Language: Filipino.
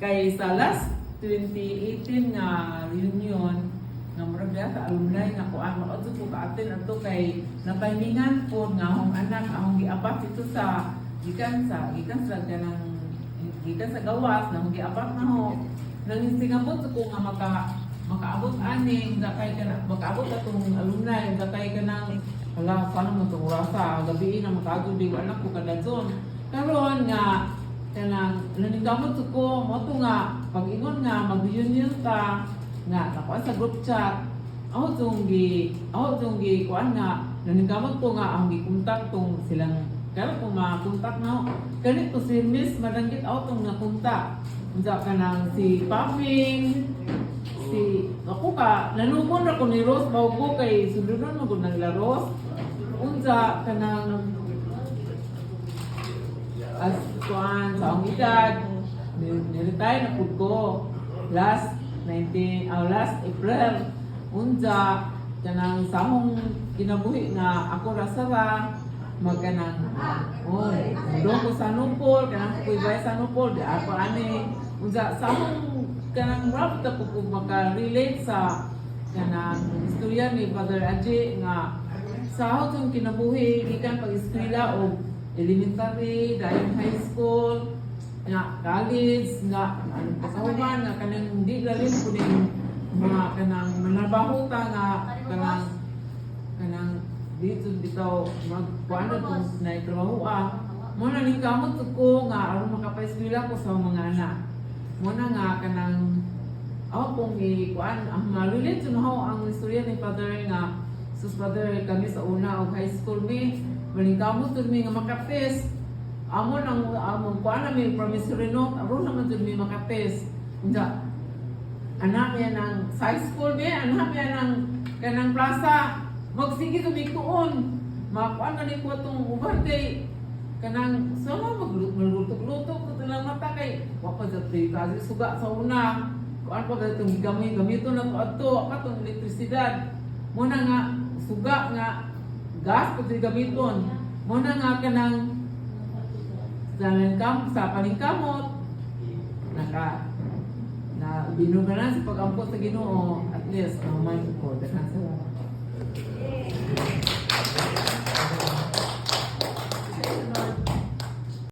Kay sa last 2018 nga reunion nga murag sa alumni nga kuan mo adto ko kaaten adto kay napahimingan po nga akong anak akong giapat ito sa gikan sa gawas na akong giapat na ho nang singabot ko nga makaabot ani dakay kana makaabot atong alumni dakay kanang hala sana mo tong rasa gabi na makaagod di anak ko kadadson karon nga kanang naningkamot ko mo to nga pag-ingon nga mag-reunion ta nga nakuha sa group chat ako tong gi kuan nga naningkamot ko nga ang gi-contact tong silang kaya kung ma-contact na ganito si Miss madanggit ako tong nakunta unsa kanang si Paping si ako ka nanumon ra ko ni Rose bago kay sulunon mo ko nang la Rose unsa kanang as kuan sa akong edad ni-retire na pud ko last April unsa kanang samong kinabuhi nga ako ra sara magkanang do ko sa nupol kanang ko ibay sa nupol di ako ani unsa samong kanang rap ta ko maka-relate sa kanang istorya ni Father Aji nga sa akong kinabuhi gikan pag-eskwela o elementary, dayon high school, nga college, nga kasahuman, nga kanang hindi lalim po ning mga kanang manabaho ta nga kanang dito magkuano kung naitrabaho mo na ning kamot ko nga aron makapaeskwela ko sa mga anak mo na nga kanang ako kung kuan ang ma-relate to ang istorya ni Father nga sus Father kami sa una og high school mi maningkamot to mi nga makapes amon kuan na mi promissory note aron naman to mi makapes unsa anak yan ang high school mi anak yan ang kanang plaza magsige to mi tuon makuan na ni ko tong ubante kanang sama magluto-luto ko lang mata kay wa pa sa kasi suga sa una kuan pa gatong gamito na to adto katong elektrisidad mo na nga suga nga gas pati gamiton mo na nga kanang sa paningkamot na binuganan sa pag-ampot sa Ginoo at least naman ko dahan sa